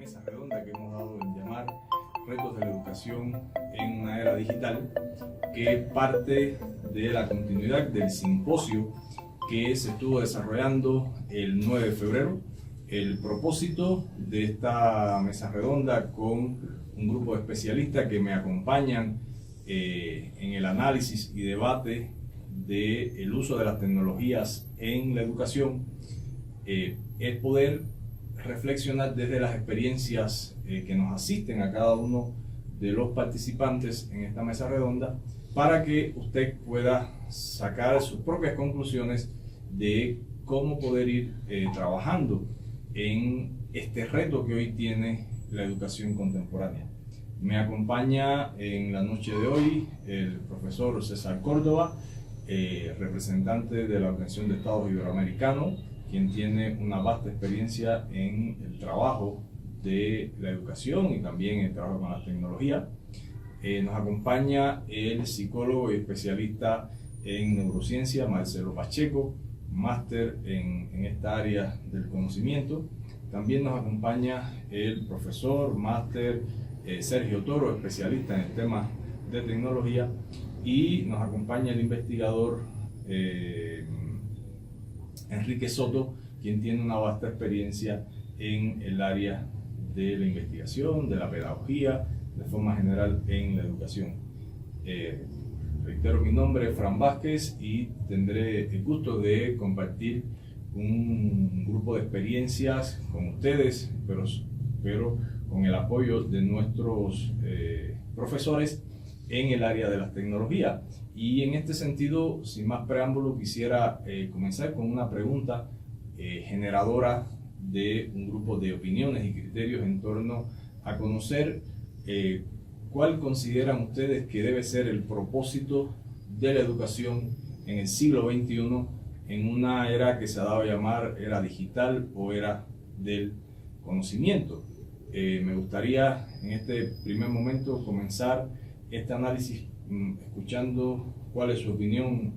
mesa redonda que hemos dado en llamar Retos de la Educación en una Era Digital, que es parte de la continuidad del simposio que se estuvo desarrollando el 9 de febrero. El propósito de esta mesa redonda con un grupo de especialistas que me acompañan en el análisis y debate del uso de las tecnologías en la educación es poder reflexionar desde las experiencias que nos asisten a cada uno de los participantes en esta mesa redonda, para que usted pueda sacar sus propias conclusiones de cómo poder ir trabajando en este reto que hoy tiene la educación contemporánea. Me acompaña en la noche de hoy el profesor César Córdoba, representante de la Organización de Estados Iberoamericanos, quien tiene una vasta experiencia en el trabajo de la educación y también el trabajo con la tecnología. Nos acompaña el psicólogo y especialista en neurociencia, Marcelo Pacheco, máster en esta área del conocimiento. También nos acompaña el profesor, máster Sergio Toro, especialista en el tema de tecnología, y nos acompaña el investigador Enrique Soto, quien tiene una vasta experiencia en el área de la investigación, de la pedagogía, de forma general en la educación. Reitero, mi nombre es Fran Vázquez y tendré el gusto de compartir un grupo de experiencias con ustedes, pero con el apoyo de nuestros profesores en el área de las tecnologías. Y en este sentido, sin más preámbulo, quisiera comenzar con una pregunta generadora de un grupo de opiniones y criterios en torno a conocer cuál consideran ustedes que debe ser el propósito de la educación en el siglo XXI, en una era que se ha dado a llamar era digital o era del conocimiento. Me gustaría en este primer momento comenzar este análisis escuchando cuál es su opinión,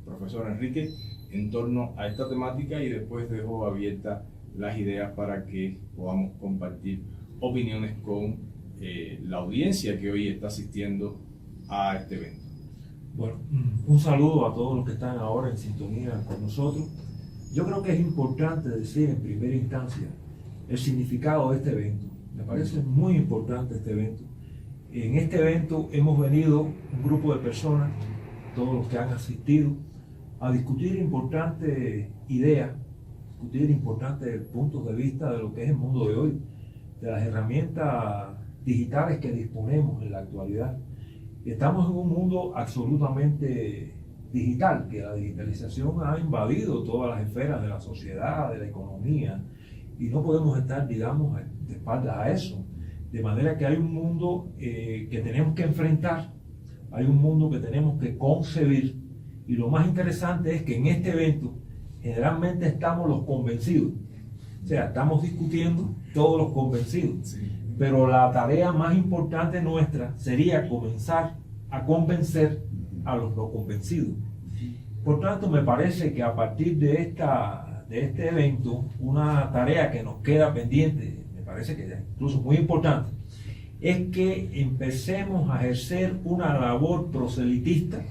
profesor Enrique, en torno a esta temática, y después dejo abiertas las ideas para que podamos compartir opiniones con la audiencia que hoy está asistiendo a este evento. Bueno, un saludo a todos los que están ahora en sintonía con nosotros. Yo creo que es importante decir en primera instancia el significado de este evento. Me parece muy importante este evento. En este evento hemos venido un grupo de personas, todos los que han asistido, a discutir importantes ideas, discutir importantes puntos de vista de lo que es el mundo de hoy, de las herramientas digitales que disponemos en la actualidad. Estamos en un mundo absolutamente digital, que la digitalización ha invadido todas las esferas de la sociedad, de la economía, y no podemos estar, digamos, de espaldas a eso. De manera que hay un mundo que tenemos que enfrentar, hay un mundo que tenemos que concebir, y lo más interesante es que en este evento generalmente estamos los convencidos, o sea, estamos discutiendo todos los convencidos, sí. Pero la tarea más importante nuestra sería comenzar a convencer a los no convencidos. Por tanto, me parece que a partir de este evento, una tarea que nos queda pendiente, me parece que incluso muy importante, es que empecemos a ejercer una labor proselitista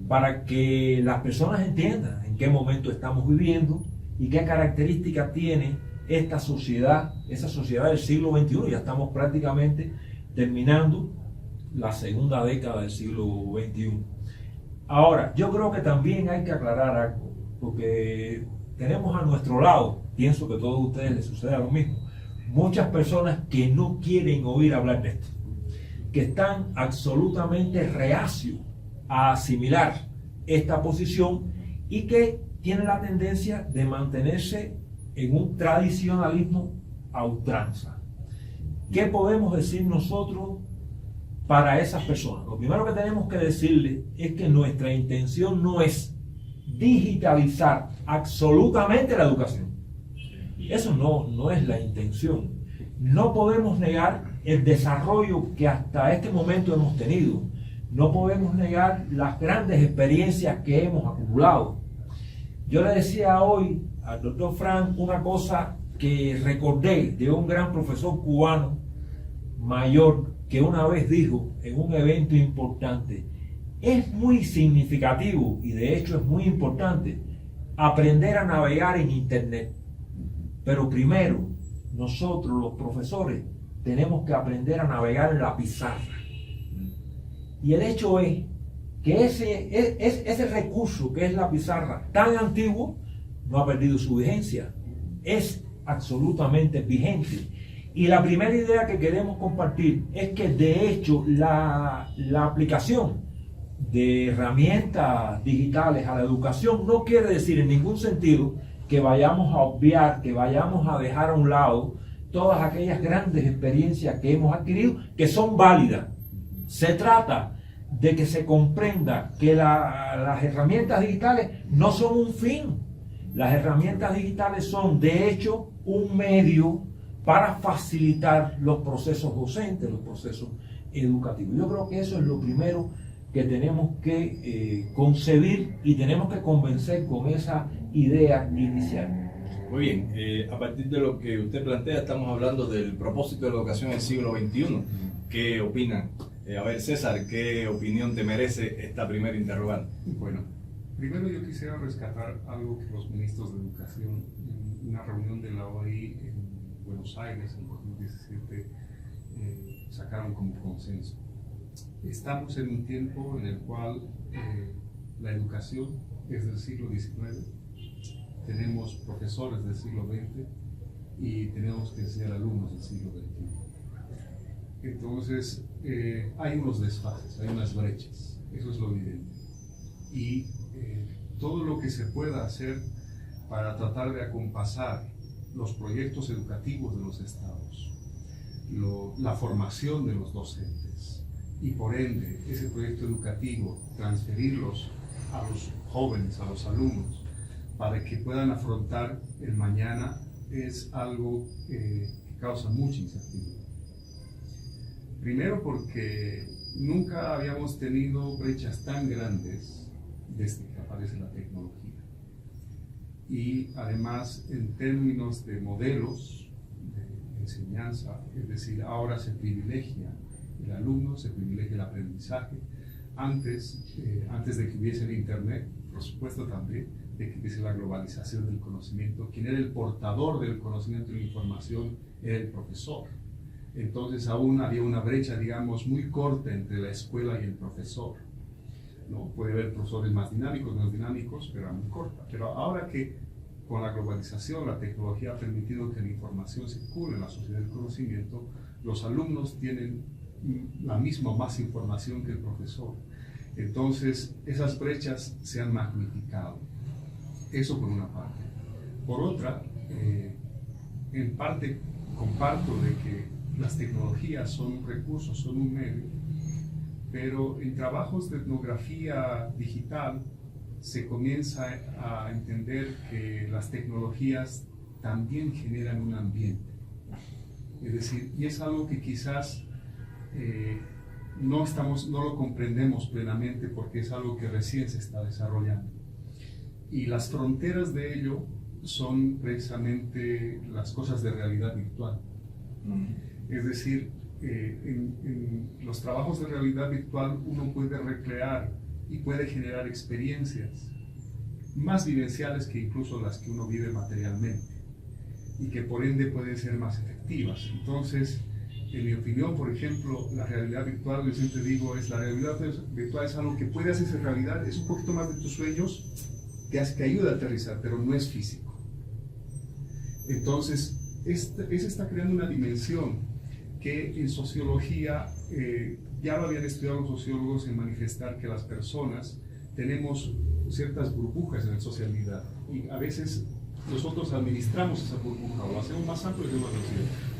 para que las personas entiendan en qué momento estamos viviendo y qué características tiene esta sociedad, esa sociedad del siglo XXI. Ya estamos prácticamente terminando la segunda década del siglo XXI. Ahora, yo creo que también hay que aclarar algo, porque tenemos a nuestro lado, pienso que a todos ustedes les sucede lo mismo, muchas personas que no quieren oír hablar de esto, que están absolutamente reacios a asimilar esta posición y que tienen la tendencia de mantenerse en un tradicionalismo a ultranza. ¿Qué podemos decir nosotros para esas personas? Lo primero que tenemos que decirles es que nuestra intención no es digitalizar absolutamente la educación. Eso no es la intención. No podemos negar el desarrollo que hasta este momento hemos tenido. No podemos negar las grandes experiencias que hemos acumulado. Yo le decía hoy al doctor Frank una cosa que recordé de un gran profesor cubano mayor que una vez dijo en un evento importante: es muy significativo y de hecho es muy importante aprender a navegar en Internet, pero primero nosotros los profesores tenemos que aprender a navegar en la pizarra. Y el hecho es que ese recurso que es la pizarra, tan antiguo, no ha perdido su vigencia, es absolutamente vigente. Y la primera idea que queremos compartir es que de hecho la aplicación de herramientas digitales a la educación no quiere decir en ningún sentido que vayamos a obviar, que vayamos a dejar a un lado todas aquellas grandes experiencias que hemos adquirido, que son válidas. Se trata de que se comprenda que las herramientas digitales no son un fin. Las herramientas digitales son, de hecho, un medio para facilitar los procesos docentes, los procesos educativos. Yo creo que eso es lo primero que tenemos que concebir y tenemos que convencer con esa idea inicial. Muy bien, a partir de lo que usted plantea, estamos hablando del propósito de la educación del siglo XXI. ¿Qué opinan? A ver, César, ¿qué opinión te merece esta primera interrogante? Bueno, primero yo quisiera rescatar algo que los ministros de Educación en una reunión de la OEI en Buenos Aires en 2017 sacaron como consenso. Estamos en un tiempo en el cual la educación es del siglo XIX, tenemos profesores del siglo XX y tenemos que enseñar alumnos del siglo XXI. Entonces, hay unos desfases, hay unas brechas, eso es lo evidente. Y todo lo que se pueda hacer para tratar de acompasar los proyectos educativos de los estados, la formación de los docentes y por ende ese proyecto educativo, transferirlos a los jóvenes, a los alumnos, para que puedan afrontar el mañana, es algo que causa mucha incertidumbre. Primero porque nunca habíamos tenido brechas tan grandes desde que aparece la tecnología. Y además en términos de modelos de enseñanza, es decir, ahora se privilegia el alumno, se privilegia el aprendizaje. Antes de que hubiese el Internet, por supuesto también, de que hubiese la globalización del conocimiento, quien era el portador del conocimiento y la información era el profesor. Entonces aún había una brecha, digamos, muy corta entre la escuela y el profesor, ¿no? Puede haber profesores más dinámicos, menos dinámicos, pero era muy corta. Pero ahora que con la globalización, la tecnología ha permitido que la información circule en la sociedad del conocimiento, los alumnos tienen la misma o más información que el profesor. Entonces, esas brechas se han magnificado. Eso por una parte. Por otra, en parte comparto de que las tecnologías son un recurso, son un medio, pero en trabajos de etnografía digital se comienza a entender que las tecnologías también generan un ambiente. Es decir, y es algo que quizás no lo comprendemos plenamente porque es algo que recién se está desarrollando. Y las fronteras de ello son precisamente las cosas de realidad virtual. Es decir, en los trabajos de realidad virtual uno puede recrear y puede generar experiencias más vivenciales que incluso las que uno vive materialmente y que por ende pueden ser más efectivas. Entonces, en mi opinión, por ejemplo, la realidad virtual, yo siempre digo, la realidad virtual es algo que puede hacerse realidad, es un poquito más de tus sueños, que ayuda a aterrizar, pero no es físico. Entonces, eso está creando una dimensión que en sociología ya lo habían estudiado los sociólogos en manifestar que las personas tenemos ciertas burbujas en la socialidad y a veces nosotros administramos esa burbuja o la hacemos más amplia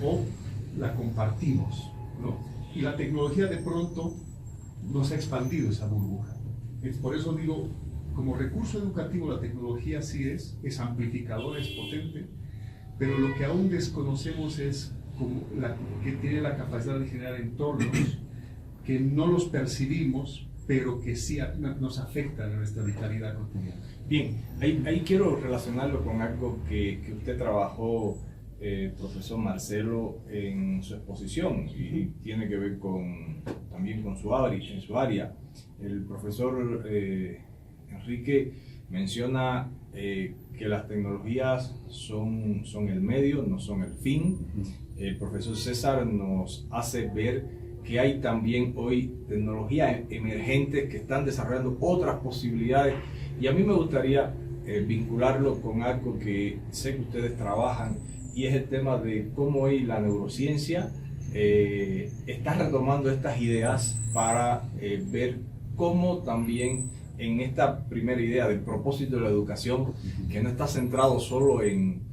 o la compartimos, ¿no? Y la tecnología de pronto nos ha expandido esa burbuja. Por eso digo, como recurso educativo la tecnología sí es amplificadora, es potente, pero lo que aún desconocemos es que tiene la capacidad de generar entornos que no los percibimos, pero que sí nos afectan en nuestra vitalidad cotidiana. Bien, ahí quiero relacionarlo con algo que usted trabajó profesor Marcelo en su exposición y tiene que ver también con en su área. El profesor Enrique menciona que las tecnologías son el medio, no son el fin. El profesor César nos hace ver que hay también hoy tecnologías emergentes que están desarrollando otras posibilidades, y a mí me gustaría vincularlo con algo que sé que ustedes trabajan, y es el tema de cómo hoy la neurociencia está retomando estas ideas para ver cómo también en esta primera idea del propósito de la educación, que no está centrado solo en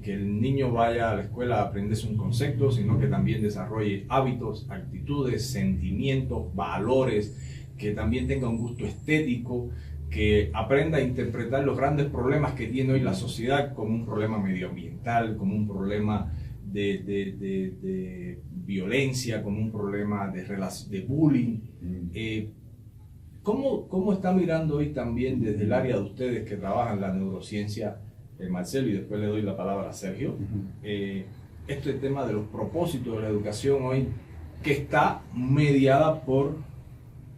que el niño vaya a la escuela a aprenderse un concepto, sino que también desarrolle hábitos, actitudes, sentimientos, valores, que también tenga un gusto estético, que aprenda a interpretar los grandes problemas que tiene hoy la sociedad como un problema medioambiental, como un problema de violencia, como un problema de bullying. ¿Cómo está mirando hoy también desde el área de ustedes que trabajan la neurociencia, Marcelo, y después le doy la palabra a Sergio, este tema de los propósitos de la educación hoy, que está mediada por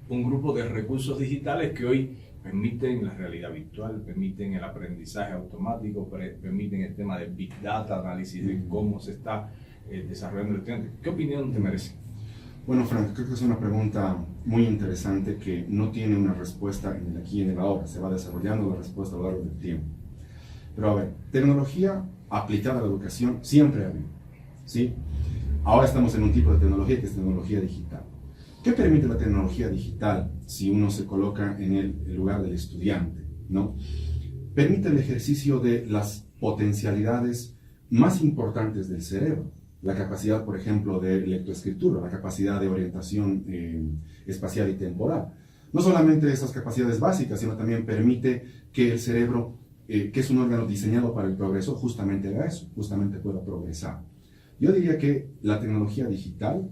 un grupo de recursos digitales que hoy permiten la realidad virtual, permiten el aprendizaje automático, permiten el tema de Big Data, análisis de cómo se está desarrollando el estudiante? ¿Qué opinión te merece? Bueno, Frank, creo que es una pregunta muy interesante que no tiene una respuesta en el aquí y en el ahora, se va desarrollando la respuesta a lo largo del tiempo. Pero a ver, tecnología aplicada a la educación siempre ha habido, ¿sí? Ahora estamos en un tipo de tecnología que es tecnología digital. ¿Qué permite la tecnología digital si uno se coloca en el lugar del estudiante, ¿no? Permite el ejercicio de las potencialidades más importantes del cerebro. La capacidad, por ejemplo, de lectoescritura, la capacidad de orientación espacial y temporal. No solamente esas capacidades básicas, sino también permite que el cerebro, que es un órgano diseñado para el progreso, justamente haga eso, justamente pueda progresar. Yo diría que la tecnología digital,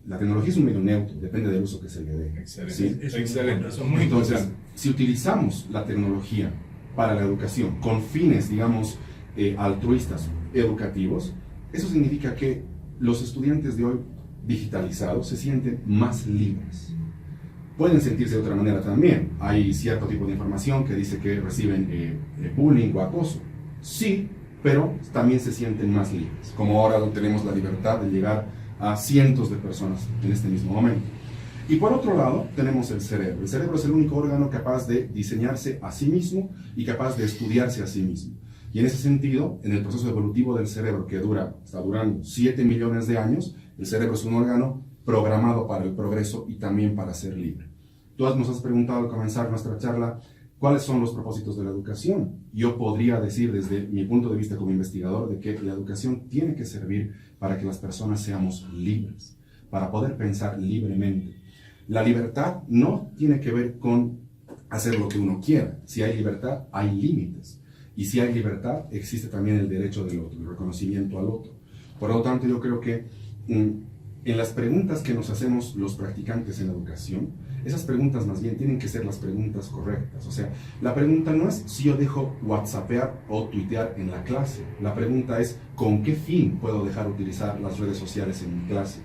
la tecnología es un medio neutro, depende del uso que se le dé. Excelente, ¿sí? excelente, eso es muy Entonces, importante. si utilizamos la tecnología para la educación con fines, digamos, altruistas, educativos, eso significa que los estudiantes de hoy digitalizados se sienten más libres. Pueden sentirse de otra manera también. Hay cierto tipo de información que dice que reciben bullying o acoso. Sí, pero también se sienten más libres. Como ahora tenemos la libertad de llegar a cientos de personas en este mismo momento. Y por otro lado, tenemos el cerebro. El cerebro es el único órgano capaz de diseñarse a sí mismo y capaz de estudiarse a sí mismo. Y en ese sentido, en el proceso evolutivo del cerebro, que está durando 7 millones de años, el cerebro es un órgano programado para el progreso y también para ser libre. Tú nos has preguntado al comenzar nuestra charla, ¿cuáles son los propósitos de la educación? Yo podría decir desde mi punto de vista como investigador de que la educación tiene que servir para que las personas seamos libres, para poder pensar libremente. La libertad no tiene que ver con hacer lo que uno quiera. Si hay libertad, hay límites. Y si hay libertad, existe también el derecho del otro, el reconocimiento al otro. Por lo tanto, yo creo que en las preguntas que nos hacemos los practicantes en la educación, esas preguntas más bien tienen que ser las preguntas correctas. O sea, la pregunta no es si yo dejo whatsappear o tuitear en la clase. La pregunta es ¿con qué fin puedo dejar de utilizar las redes sociales en mi clase?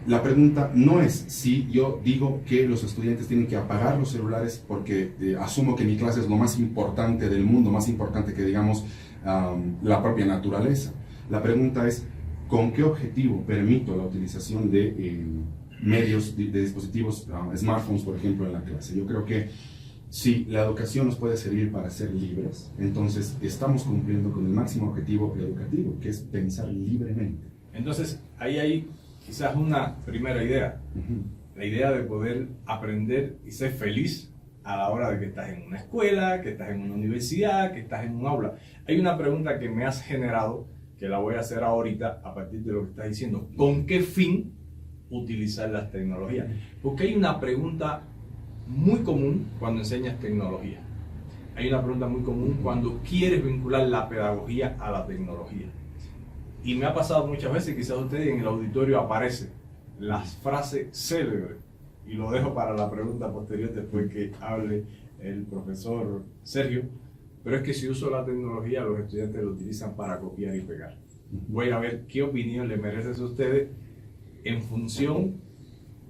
La pregunta no es si yo digo que los estudiantes tienen que apagar los celulares porque asumo que mi clase es lo más importante del mundo, más importante que, digamos, la propia naturaleza. La pregunta es ¿con qué objetivo permito la utilización de medios, de dispositivos, smartphones, por ejemplo, en la clase? Yo creo que si la educación nos puede servir para ser libres, entonces estamos cumpliendo con el máximo objetivo educativo, que es pensar libremente. Entonces, ahí hay quizás una primera idea, la idea de poder aprender y ser feliz a la hora de que estás en una escuela, que estás en una universidad, que estás en un aula. Hay una pregunta que me has generado, que la voy a hacer ahorita a partir de lo que estás diciendo. ¿Con qué fin utilizar las tecnologías? Porque hay una pregunta muy común cuando enseñas tecnología. Hay una pregunta muy común cuando quieres vincular la pedagogía a la tecnología. Y me ha pasado muchas veces, quizás ustedes en el auditorio aparecen las frases célebres, y lo dejo para la pregunta posterior después que hable el profesor Sergio, pero es que si uso la tecnología, los estudiantes lo utilizan para copiar y pegar. voy a ver qué opinión le merece a ustedes en función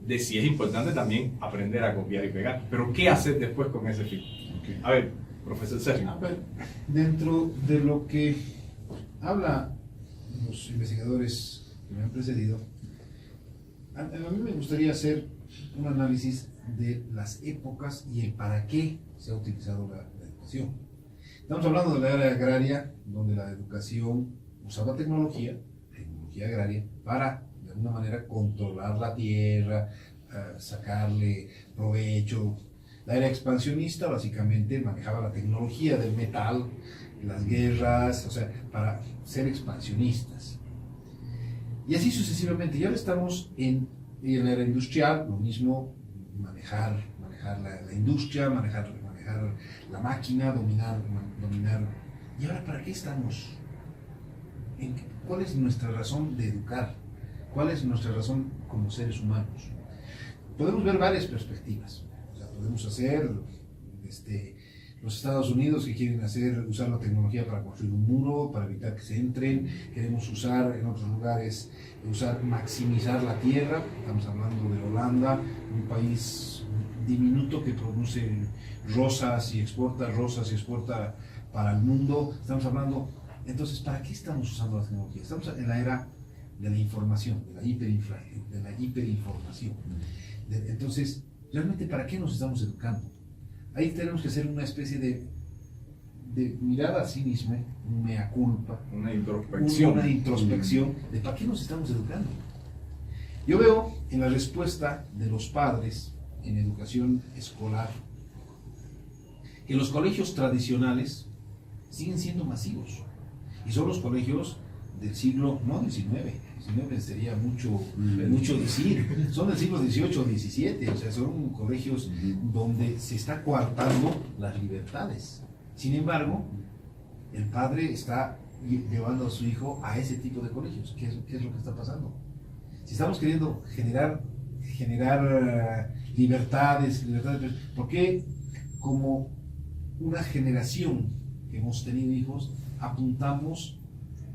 de si es importante también aprender a copiar y pegar. Pero ¿qué hacer después con ese fin? Okay. A ver, profesor Sergio. Dentro de lo que habla los investigadores que me han precedido, a mí me gustaría hacer un análisis de las épocas y el para qué se ha utilizado la educación. Estamos hablando de la era agraria, donde la educación usaba tecnología agraria, para de alguna manera controlar la tierra, sacarle provecho. La era expansionista básicamente manejaba la tecnología del metal, las guerras, o sea, para ser expansionistas. Y así sucesivamente. Y ahora estamos en la era industrial, lo mismo, manejar la industria, manejar la máquina, dominar. ¿Y ahora para qué estamos? ¿Cuál es nuestra razón de educar? ¿Cuál es nuestra razón como seres humanos? Podemos ver varias perspectivas. O sea, podemos hacer los Estados Unidos que quieren usar la tecnología para construir un muro, para evitar que se entren. Queremos usar en otros lugares, maximizar la tierra. Estamos hablando de Holanda, un país diminuto que produce rosas y exporta para el mundo. Estamos hablando, entonces, ¿para qué estamos usando la tecnología? Estamos en la era de la información, de la hiperinformación. Entonces, ¿realmente para qué nos estamos educando? Ahí tenemos que hacer una especie de mirada a sí mismo, un mea culpa, una introspección de para qué nos estamos educando. Yo veo en la respuesta de los padres en educación escolar que los colegios tradicionales siguen siendo masivos y son los colegios del siglo, no del XIX sería mucho decir, son del siglo XVIII o XVII, o sea, son colegios donde se está coartando las libertades. Sin embargo, el padre está llevando a su hijo a ese tipo de colegios. ¿Qué es lo que está pasando? Si estamos queriendo generar libertades, ¿por qué como una generación que hemos tenido hijos apuntamos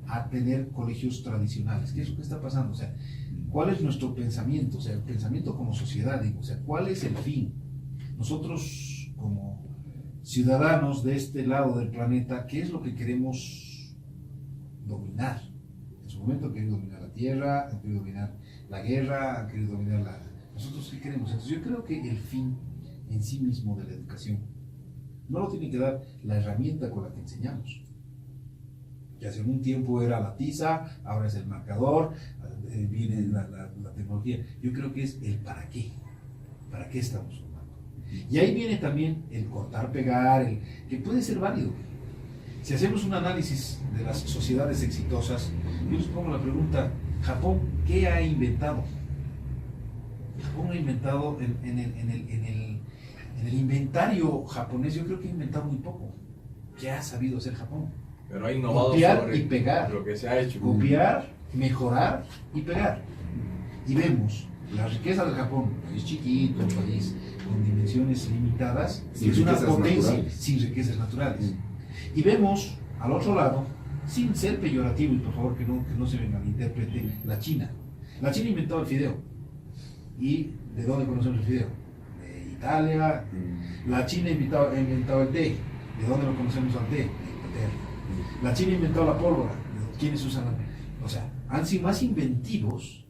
a tener colegios tradicionales? ¿Qué es lo que está pasando? O sea, ¿cuál es nuestro pensamiento? O sea, el pensamiento como sociedad, digo, o sea, ¿cuál es el fin? Nosotros como ciudadanos de este lado del planeta, ¿qué es lo que queremos dominar? En su momento han querido dominar la tierra, han querido dominar la guerra, han querido dominar ¿Nosotros qué queremos? Entonces yo creo que el fin en sí mismo de la educación no lo tiene que dar la herramienta con la que enseñamos. Que hace algún tiempo era la tiza, ahora es el marcador, viene la tecnología. Yo creo que es el para qué estamos formando. Y ahí viene también el cortar, pegar, que puede ser válido. Si hacemos un análisis de las sociedades exitosas, yo les pongo la pregunta, Japón, ¿qué ha inventado? Japón ha inventado en el inventario japonés, yo creo que ha inventado muy poco. ¿Qué ha sabido hacer Japón? Pero ha innovado copiar sobre y pegar. Lo que se ha hecho. Copiar, mejorar y pegar. Y vemos la riqueza del Japón, un país chiquito, un país con dimensiones limitadas, Sin es una riquezas potencia naturales. sin riquezas naturales. Y vemos al otro lado, sin ser peyorativo, y por favor que no se me malinterprete, la China. La China inventó el fideo. ¿Y de dónde conocemos el fideo? De Italia. La China ha inventado el té. ¿De dónde lo conocemos al té? De Inglaterra. La China inventó la pólvora. ¿Quiénes usan la? O sea, han sido más inventivos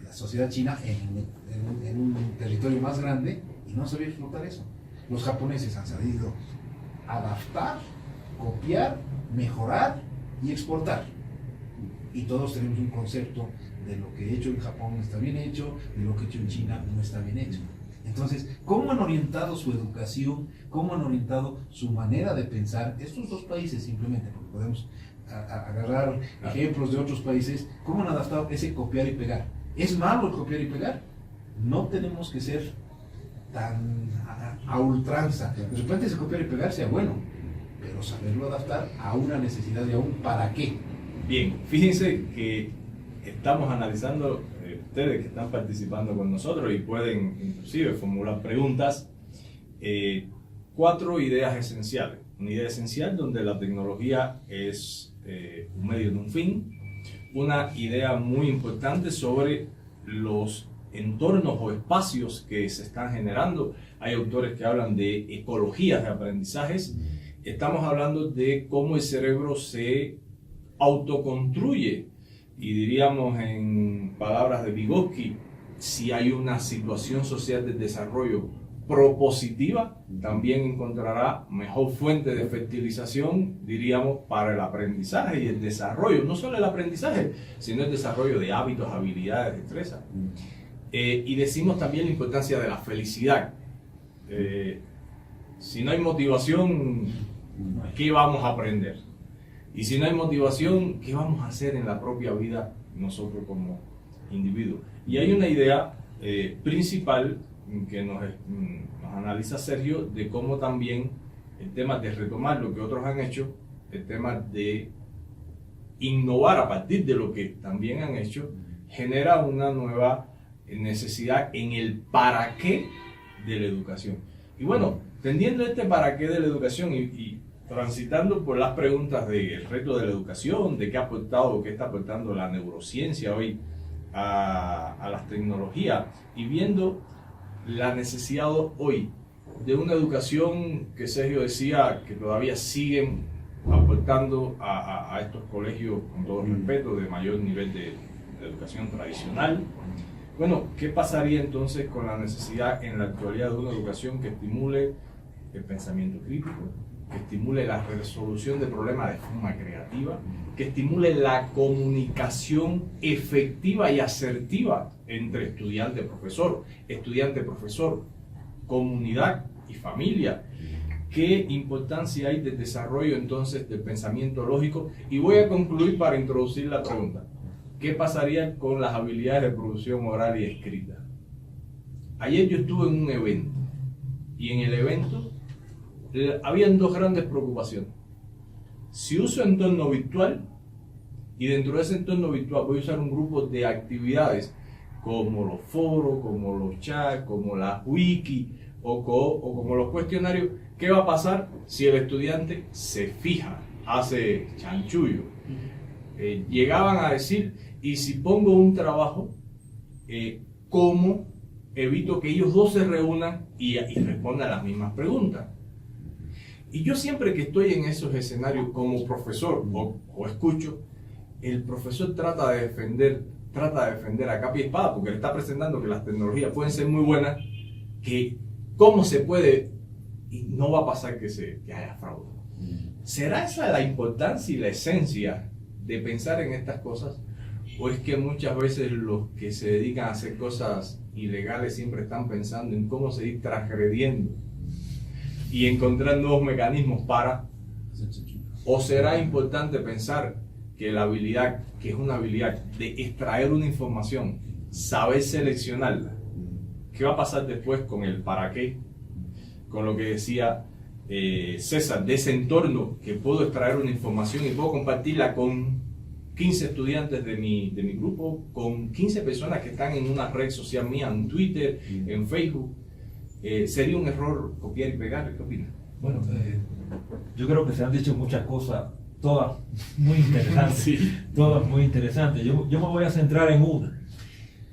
la sociedad china en un territorio más grande y no sabía explotar eso. Los japoneses han sabido adaptar, copiar, mejorar y exportar. Y todos tenemos un concepto de lo que he hecho en Japón está bien hecho, de lo que he hecho en China no está bien hecho. Entonces, ¿cómo han orientado su educación? ¿Cómo han orientado su manera de pensar? Estos dos países simplemente, porque podemos agarrar ejemplos de otros países, ¿cómo han adaptado ese copiar y pegar? ¿Es malo el copiar y pegar? No tenemos que ser tan a ultranza. De repente ese copiar y pegar sea bueno, pero saberlo adaptar a una necesidad y a un para qué. Bien, fíjense que estamos analizando, ustedes que están participando con nosotros y pueden inclusive formular preguntas, 4 ideas esenciales. Una idea esencial donde la tecnología es un medio, no un fin. Una idea muy importante sobre los entornos o espacios que se están generando. Hay autores que hablan de ecologías de aprendizajes. Estamos hablando de cómo el cerebro se autoconstruye, y diríamos en palabras de Vygotsky, si hay una situación social de desarrollo propositiva, también encontrará mejor fuente de fertilización, diríamos, para el aprendizaje y el desarrollo, no solo el aprendizaje, sino el desarrollo de hábitos, habilidades, destrezas. Y decimos también la importancia de la felicidad. Si no hay motivación, ¿qué vamos a aprender? Y si no hay motivación, ¿qué vamos a hacer en la propia vida nosotros como individuos? Y hay una idea principal que nos analiza Sergio, de cómo también el tema de retomar lo que otros han hecho, el tema de innovar a partir de lo que también han hecho, genera una nueva necesidad en el para qué de la educación. Y bueno, tendiendo este para qué de la educación y transitando por las preguntas del reto de la educación, de qué ha aportado, qué está aportando la neurociencia hoy a las tecnologías, y viendo la necesidad hoy de una educación que Sergio decía que todavía siguen aportando a estos colegios, con todo respeto, de mayor nivel de educación tradicional. Bueno, ¿qué pasaría entonces con la necesidad en la actualidad de una educación que estimule el pensamiento crítico, que estimule la resolución de problemas de forma creativa, que estimule la comunicación efectiva y asertiva entre estudiante-profesor, comunidad y familia? ¿Qué importancia hay del desarrollo entonces del pensamiento lógico? Y voy a concluir para introducir la pregunta. ¿Qué pasaría con las habilidades de producción oral y escrita? Ayer yo estuve en un evento, y en el evento habían dos grandes preocupaciones. Si uso entorno virtual, y dentro de ese entorno virtual voy a usar un grupo de actividades como los foros, como los chats, como las wiki o como los cuestionarios, ¿qué va a pasar si el estudiante se fija, hace chanchullo? Llegaban a decir, y si pongo un trabajo, ¿cómo evito que ellos dos se reúnan y respondan las mismas preguntas? Y yo siempre que estoy en esos escenarios como profesor o escucho, el profesor trata de defender a capa y espada, porque le está presentando que las tecnologías pueden ser muy buenas, que cómo se puede, y no va a pasar que haya fraude. ¿Será esa la importancia y la esencia de pensar en estas cosas? ¿O es que muchas veces los que se dedican a hacer cosas ilegales siempre están pensando en cómo seguir transgrediendo y encontrar nuevos mecanismos para? ¿O será importante pensar que la habilidad, que es una habilidad de extraer una información, saber seleccionarla? ¿Qué va a pasar después con el para qué? Con lo que decía César, de ese entorno que puedo extraer una información y puedo compartirla con 15 estudiantes de mi grupo, con 15 personas que están en una red social mía, en Twitter, en Facebook. ¿Sería un error copiar y pegar? ¿Qué opinas? Bueno, yo creo que se han dicho muchas cosas, todas muy interesantes. Sí. Todas muy interesantes. Yo me voy a centrar en una,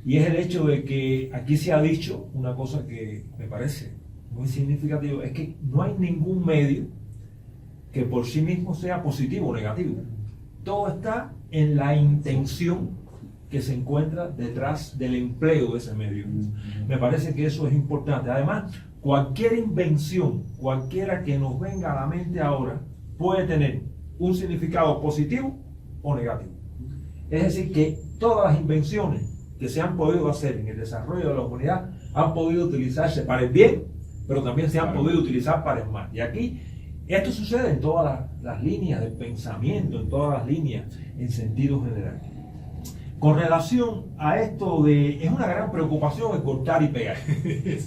y es el hecho de que aquí se ha dicho una cosa que me parece muy significativa, es que no hay ningún medio que por sí mismo sea positivo o negativo. Todo está en la intención que se encuentra detrás del empleo de ese medio. Me parece que eso es importante. Además, cualquier invención, cualquiera que nos venga a la mente ahora, puede tener un significado positivo o negativo. Es decir, que todas las invenciones que se han podido hacer en el desarrollo de la humanidad han podido utilizarse para el bien, pero también se han podido utilizar para el mal. Y aquí esto sucede en todas las líneas de pensamiento, en todas las líneas en sentido general. Con relación a esto es una gran preocupación el cortar y pegar.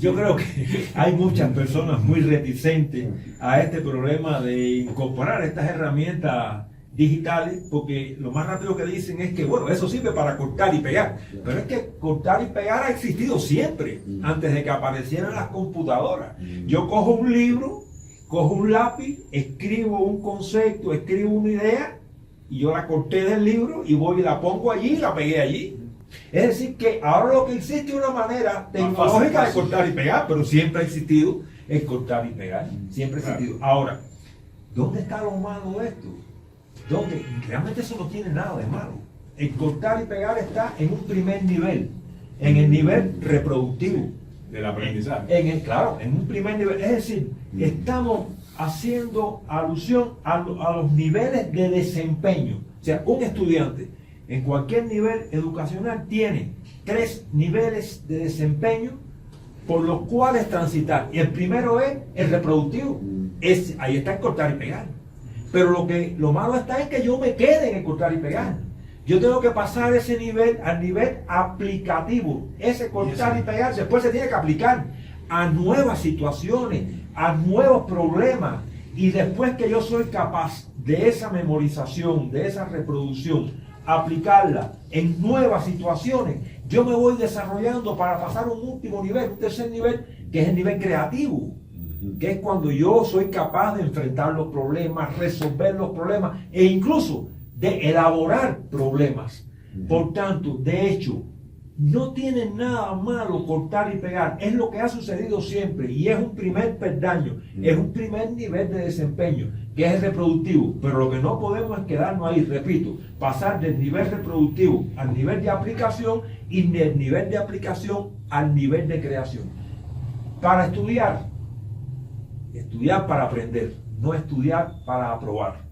Yo creo que hay muchas personas muy reticentes a este problema de incorporar estas herramientas digitales, porque lo más rápido que dicen es que, bueno, eso sirve para cortar y pegar. Pero es que cortar y pegar ha existido siempre, antes de que aparecieran las computadoras. Yo cojo un libro, cojo un lápiz, escribo un concepto, escribo una idea y yo la corté del libro y voy y la pongo allí y la pegué allí. Es decir, que ahora lo que existe es una manera tecnológica de cortar y pegar, pero siempre ha existido el cortar y pegar. Siempre ha existido. Ahora, ¿dónde está lo malo de esto? ¿Dónde? Realmente eso no tiene nada de malo. El cortar y pegar está en un primer nivel, en el nivel reproductivo. Del aprendizaje. Claro, en un primer nivel. Es decir, estamos haciendo alusión a los niveles de desempeño. O sea, un estudiante en cualquier nivel educacional tiene 3 niveles de desempeño por los cuales transitar. Y el primero es el reproductivo. Ahí está el cortar y pegar. Pero lo malo está en que yo me quede en el cortar y pegar. Yo tengo que pasar ese nivel al nivel aplicativo. Ese cortar y pegar después se tiene que aplicar a nuevas situaciones, a nuevos problemas. Y después que yo soy capaz de esa memorización, de esa reproducción, aplicarla en nuevas situaciones, yo me voy desarrollando para pasar a un último nivel, un tercer nivel, que es el nivel creativo, que es cuando yo soy capaz de enfrentar los problemas, resolver los problemas e incluso de elaborar problemas. Por tanto, de hecho, no tiene nada malo cortar y pegar, es lo que ha sucedido siempre y es un primer peldaño, es un primer nivel de desempeño, que es el reproductivo, pero lo que no podemos es quedarnos ahí, repito, pasar del nivel reproductivo al nivel de aplicación y del nivel de aplicación al nivel de creación. Para estudiar para aprender, no estudiar para aprobar.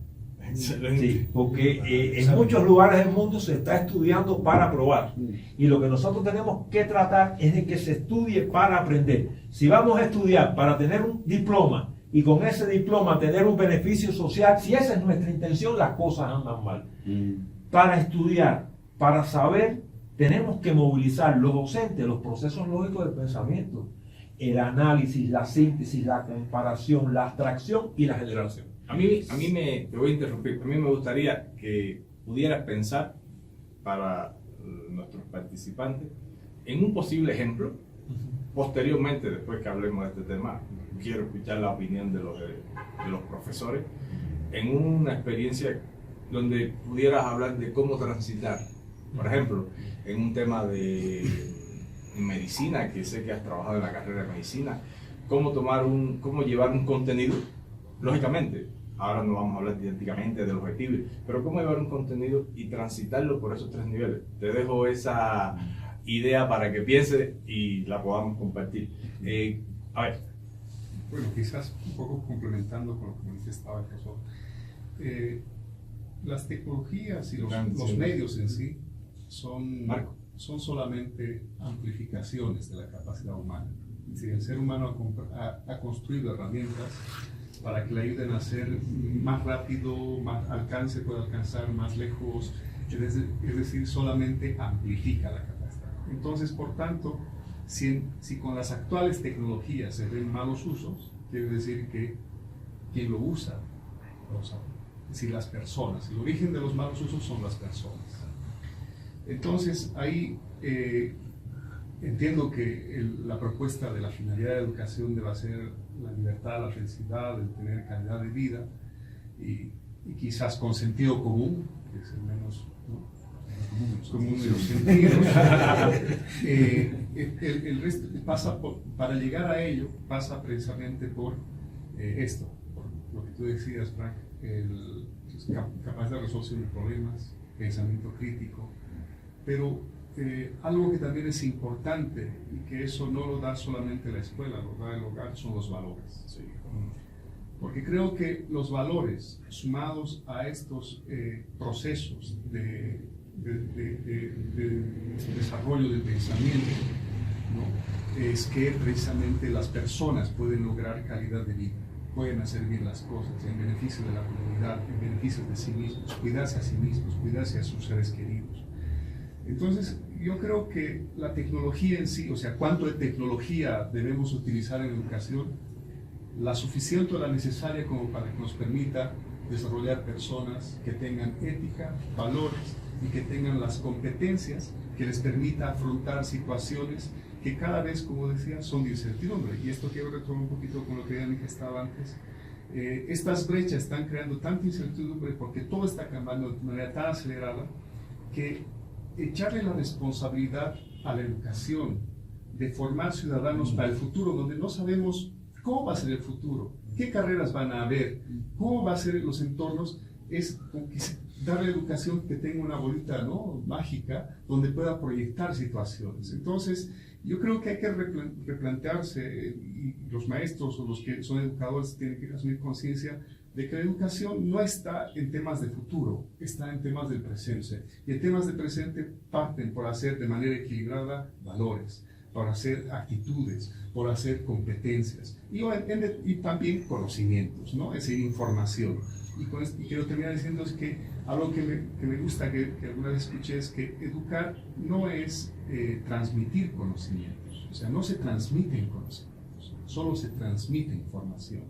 Excelente. Sí, porque en muchos lugares del mundo se está estudiando para aprobar. Y lo que nosotros tenemos que tratar es de que se estudie para aprender. Si vamos a estudiar para tener un diploma y con ese diploma tener un beneficio social, si esa es nuestra intención, las cosas andan mal. Para estudiar, para saber, tenemos que movilizar los docentes, los procesos lógicos del pensamiento, el análisis, la síntesis, la comparación, la abstracción y la generación. Te voy a interrumpir, a mí me gustaría que pudieras pensar para nuestros participantes en un posible ejemplo. Posteriormente, después que hablemos de este tema, quiero escuchar la opinión de los profesores en una experiencia donde pudieras hablar de cómo transitar. Por ejemplo, en un tema de medicina, que sé que has trabajado en la carrera de medicina, cómo llevar un contenido, lógicamente, ahora no vamos a hablar didácticamente del objetivo, pero cómo llevar un contenido y transitarlo por esos 3 niveles. Te dejo esa idea para que pienses y la podamos compartir. A ver. Bueno, quizás un poco complementando con lo que manifestaba el profesor. Las tecnologías y los medios en sí son solamente amplificaciones de la capacidad humana. Es decir, el ser humano ha construido herramientas para que le ayuden a ser más rápido, puede alcanzar más lejos, es decir, solamente amplifica la capacidad. Entonces, por tanto, si con las actuales tecnologías se ven malos usos, quiere decir que quien lo usa, es decir, las personas. El origen de los malos usos son las personas. Entonces, ahí entiendo que la propuesta de la finalidad de la educación debe ser la libertad, la felicidad, el tener calidad de vida y quizás con sentido común, que es el menos común de los sentidos. El resto para llegar a ello pasa precisamente por esto, por lo que tú decías, Frank, capacidad de resolución de problemas, pensamiento crítico, pero algo que también es importante y que eso no lo da solamente la escuela, lo da el hogar, son los valores. Sí. Porque creo que los valores sumados a estos procesos de desarrollo del pensamiento, ¿no? Es que precisamente las personas pueden lograr calidad de vida, pueden hacer bien las cosas en beneficio de la comunidad, en beneficio de sí mismos, cuidarse a sí mismos, cuidarse a sus seres queridos. Entonces, yo creo que la tecnología en sí, o sea, cuánto de tecnología debemos utilizar en educación, la suficiente o la necesaria como para que nos permita desarrollar personas que tengan ética, valores y que tengan las competencias que les permita afrontar situaciones que cada vez, como decía, son de incertidumbre. Y esto quiero retomar un poquito con lo que ya manifestaba antes. Estas brechas están creando tanta incertidumbre porque todo está cambiando de manera tan acelerada que echarle la responsabilidad a la educación de formar ciudadanos para el futuro, donde no sabemos cómo va a ser el futuro, qué carreras van a haber, cómo va a ser los entornos, es darle educación que tenga una bolita, ¿no?, mágica donde pueda proyectar situaciones. Entonces, yo creo que hay que replantearse, y los maestros o los que son educadores tienen que asumir conciencia de que la educación no está en temas de futuro, está en temas del presente. Y en temas del presente parten por hacer de manera equilibrada valores, por hacer actitudes, por hacer competencias y también conocimientos, ¿no? Es decir, información. Y quiero terminar diciendo es que algo que me gusta, que alguna vez escuché, es que educar no es transmitir conocimientos, o sea, no se transmiten conocimientos, solo se transmite información,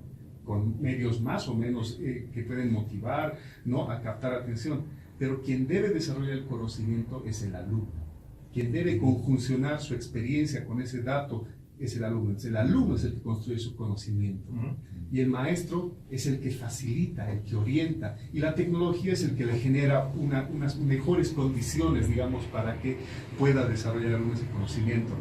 con medios más o menos que pueden motivar, ¿no?, a captar atención, pero quien debe desarrollar el conocimiento es el alumno, quien debe conjuncionar su experiencia con ese dato es el alumno es el que construye su conocimiento. Y el maestro es el que facilita, el que orienta, y la tecnología es el que le genera unas mejores condiciones, digamos, para que pueda desarrollar el alumno ese conocimiento.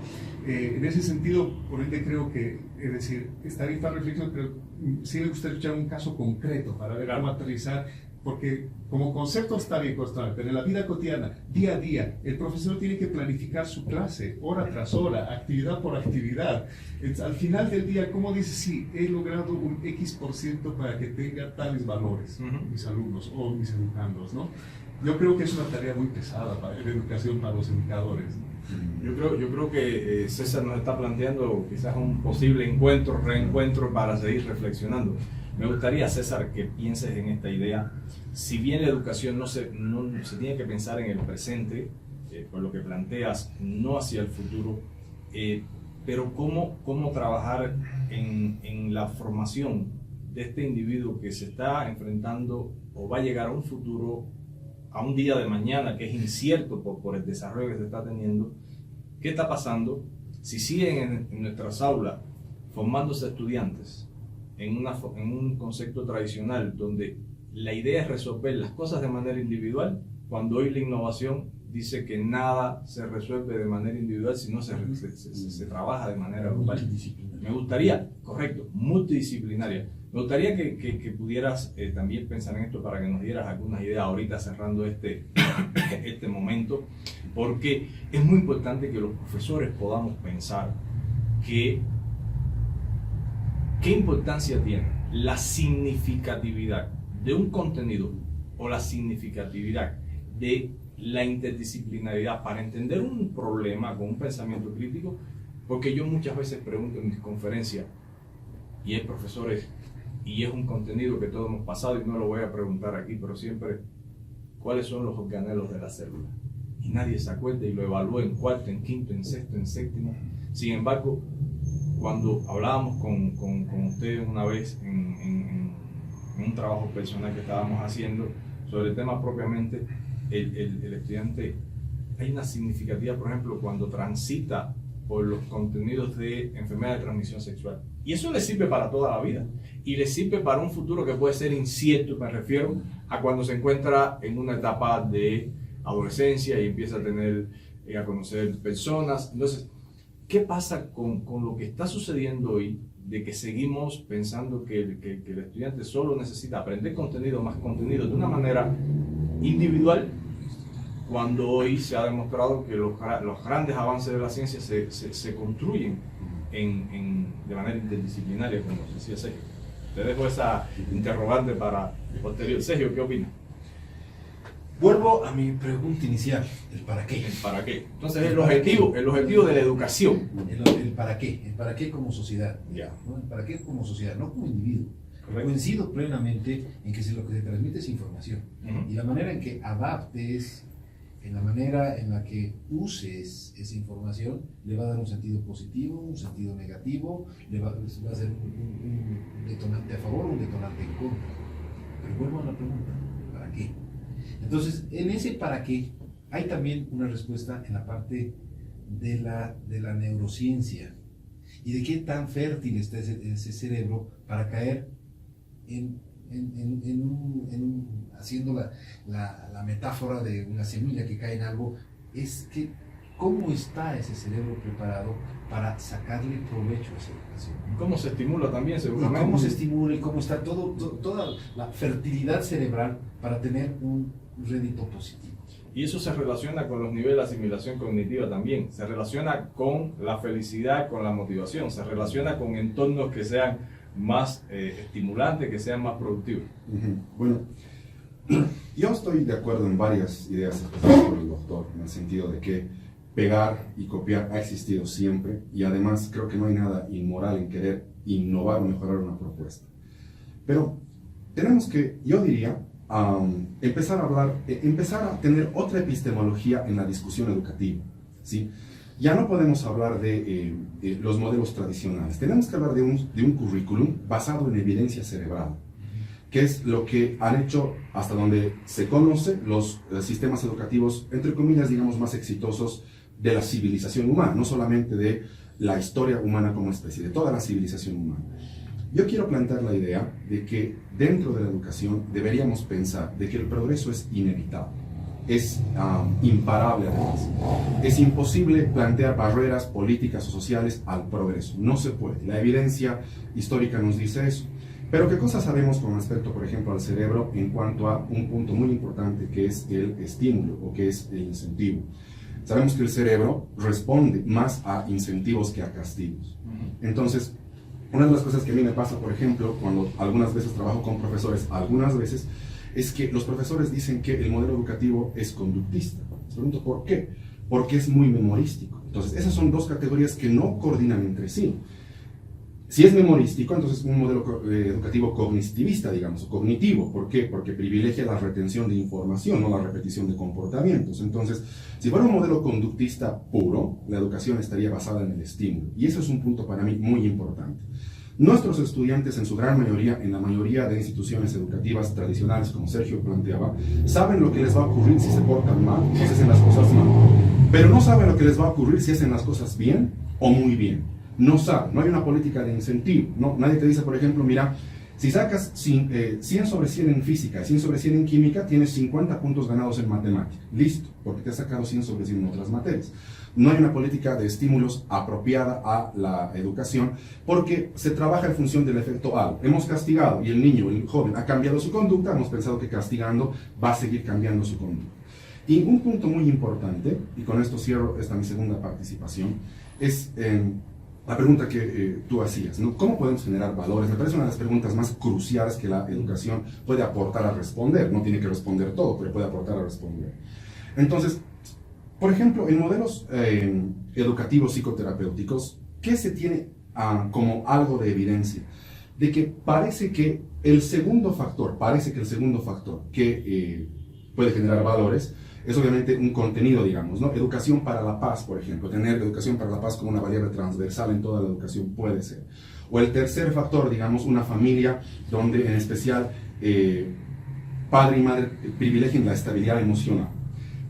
En ese sentido, por ende creo que, es decir, está bien para reflexión, pero sí me gustaría escuchar un caso concreto para ver cómo aterrizar, porque como concepto está bien constante, pero en la vida cotidiana, día a día, el profesor tiene que planificar su clase, hora tras hora, actividad por actividad. Al final del día, ¿cómo dice? Sí, he logrado un X% para que tenga tales valores, mis alumnos o mis educandos, ¿no? Yo creo que es una tarea muy pesada para la educación, para los educadores. Yo creo que César nos está planteando quizás un posible reencuentro para seguir reflexionando. Me gustaría, César, que pienses en esta idea. Si bien la educación no se tiene que pensar en el presente, por lo que planteas, no hacia el futuro, pero cómo trabajar en la formación de este individuo que se está enfrentando o va a llegar a un futuro, a un día de mañana que es incierto por el desarrollo que se está teniendo. ¿Qué está pasando si siguen en nuestras aulas formándose estudiantes en un concepto tradicional donde la idea es resolver las cosas de manera individual, cuando hoy la innovación dice que nada se resuelve de manera individual, sino se trabaja de manera global? Me gustaría, correcto, multidisciplinaria. Me gustaría que pudieras también pensar en esto para que nos dieras algunas ideas ahorita cerrando este momento, porque es muy importante que los profesores podamos pensar qué importancia tiene la significatividad de un contenido o la significatividad de la interdisciplinaridad para entender un problema con un pensamiento crítico, porque yo muchas veces pregunto en mis conferencias, y hay profesores, y es un contenido que todos hemos pasado y no lo voy a preguntar aquí, pero siempre, ¿cuáles son los organelos de la célula? Y nadie se acuerda y lo evalúa en cuarto, en quinto, en sexto, en séptimo. Sin embargo, cuando hablábamos con ustedes una vez en un trabajo personal que estábamos haciendo sobre el tema propiamente, el estudiante, hay una significativa, por ejemplo, cuando transita por los contenidos de enfermedad de transmisión sexual. Y eso le sirve para toda la vida. Y le sirve para un futuro que puede ser incierto, me refiero a cuando se encuentra en una etapa de adolescencia y empieza a conocer personas. Entonces, ¿qué pasa con lo que está sucediendo hoy, de que seguimos pensando que el estudiante solo necesita aprender más contenido de una manera individual, cuando hoy se ha demostrado que los grandes avances de la ciencia se construyen de manera interdisciplinaria, como decía Sergio? Te dejo esa interrogante para posterior. Sergio, ¿qué opinas? Vuelvo a mi pregunta inicial, el para qué. ¿El para qué? Entonces, el objetivo de la educación. El para qué como sociedad. Ya. ¿No? El para qué como sociedad, no como individuo. Correcto. Coincido plenamente en que lo que se transmite es información. Y la manera en que adaptes, en la manera en la que uses esa información, le va a dar un sentido positivo, un sentido negativo, va a ser un detonante a favor o un detonante en contra. Pero vuelvo a la pregunta, ¿para qué? Entonces, en ese para qué hay también una respuesta en la parte de la neurociencia y de qué tan fértil está ese cerebro para caer haciendo la metáfora de una semilla que cae en algo, es que cómo está ese cerebro preparado para sacarle provecho a esa educación. ¿Cómo se estimula también, Y seguramente? cómo se estimula y cómo está toda la fertilidad cerebral para tener un rédito positivo. Y eso se relaciona con los niveles de asimilación cognitiva también. Se relaciona con la felicidad, con la motivación. Se relaciona con entornos que sean más estimulantes, que sean más productivos. Bueno, yo estoy de acuerdo en varias ideas expresadas por el doctor, en el sentido de que pegar y copiar ha existido siempre, y además creo que no hay nada inmoral en querer innovar o mejorar una propuesta. Pero tenemos que, yo diría, empezar a tener otra epistemología en la discusión educativa, ¿sí? Ya no podemos hablar de los modelos tradicionales, tenemos que hablar de un currículum basado en evidencia cerebral, que es lo que han hecho, hasta donde se conoce, los sistemas educativos, entre comillas, digamos, más exitosos de la civilización humana, no solamente de la historia humana como especie, de toda la civilización humana. Yo quiero plantear la idea de que dentro de la educación deberíamos pensar de que el progreso es inevitable, es imparable además. Es imposible plantear barreras políticas o sociales al progreso, no se puede. La evidencia histórica nos dice eso. Pero ¿qué cosas sabemos con respecto, por ejemplo, al cerebro en cuanto a un punto muy importante que es el estímulo o que es el incentivo? Sabemos que el cerebro responde más a incentivos que a castigos. Entonces, una de las cosas que a mí me pasa, por ejemplo, cuando algunas veces trabajo con profesores, es que los profesores dicen que el modelo educativo es conductista. Les pregunto, ¿por qué? Porque es muy memorístico. Entonces, esas son dos categorías que no coordinan entre sí. Si es memorístico, entonces es un modelo educativo cognitivista, digamos, o cognitivo. ¿Por qué? Porque privilegia la retención de información, no la repetición de comportamientos. Entonces, si fuera un modelo conductista puro, la educación estaría basada en el estímulo. Y eso es un punto para mí muy importante. Nuestros estudiantes, en su gran mayoría, en la mayoría de instituciones educativas tradicionales, como Sergio planteaba, saben lo que les va a ocurrir si se portan mal, si hacen las cosas mal. Pero no saben lo que les va a ocurrir si hacen las cosas bien o muy bien. No saben, no hay una política de incentivo. No, nadie te dice, por ejemplo, mira, si sacas 100 sobre 100 en física, 100 sobre 100 en química, tienes 50 puntos ganados en matemática. Listo, porque te has sacado 100 sobre 100 en otras materias. No hay una política de estímulos apropiada a la educación, porque se trabaja en función del efecto halo. Hemos castigado y el niño, el joven, ha cambiado su conducta, hemos pensado que castigando va a seguir cambiando su conducta. Y un punto muy importante, y con esto cierro esta mi segunda participación, es la pregunta que tú hacías, ¿no? ¿Cómo podemos generar valores? Me parece una de las preguntas más cruciales que la educación puede aportar a responder. No tiene que responder todo, pero puede aportar a responder. Entonces, por ejemplo, en modelos educativos psicoterapéuticos, ¿qué se tiene como algo de evidencia? De que parece que el segundo factor que puede generar valores es obviamente un contenido, digamos, ¿no? Educación para la paz, por ejemplo. Tener educación para la paz como una variable transversal en toda la educación puede ser. O el tercer factor, digamos, una familia donde en especial padre y madre privilegien la estabilidad emocional.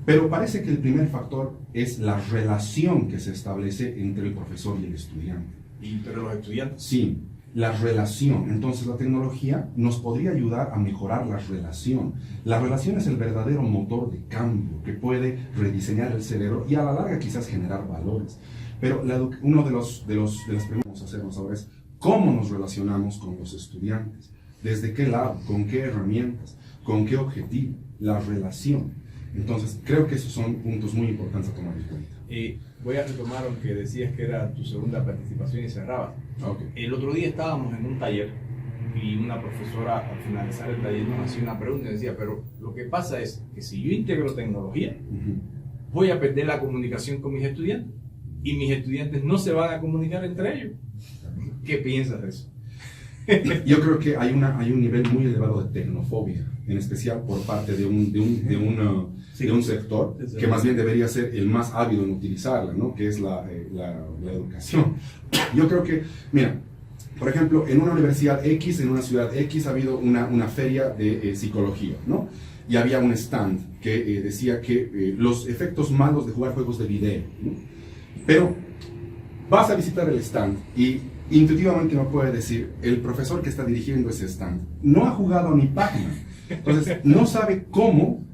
Pero parece que el primer factor es la relación que se establece entre el profesor y el estudiante. ¿Y entre los estudiantes? Sí, la relación. Entonces la tecnología nos podría ayudar a mejorar la relación. La relación es el verdadero motor de cambio que puede rediseñar el cerebro y a la larga quizás generar valores. Pero uno de las preguntas que vamos a hacernos ahora es ¿cómo nos relacionamos con los estudiantes? ¿Desde qué lado? ¿Con qué herramientas? ¿Con qué objetivo? La relación. Entonces creo que esos son puntos muy importantes a tomar en cuenta. Voy a retomar lo que decías que era tu segunda participación y cerrabas. Okay. El otro día estábamos en un taller y una profesora al finalizar el taller nos hacía una pregunta y decía, pero lo que pasa es que si yo integro tecnología, voy a perder la comunicación con mis estudiantes y mis estudiantes no se van a comunicar entre ellos. ¿Qué piensas de eso? Yo creo que hay un nivel muy elevado de tecnofobia, en especial por parte de un sector que más bien debería ser el más ávido en utilizarla, ¿no? Que es la educación. Yo creo que, mira, por ejemplo, en una universidad X, en una ciudad X, ha habido una feria de psicología, ¿no? Y había un stand que decía que los efectos malos de jugar juegos de video, ¿no? Pero vas a visitar el stand y intuitivamente me puede decir, el profesor que está dirigiendo ese stand no ha jugado ni Pac-Man, entonces no sabe cómo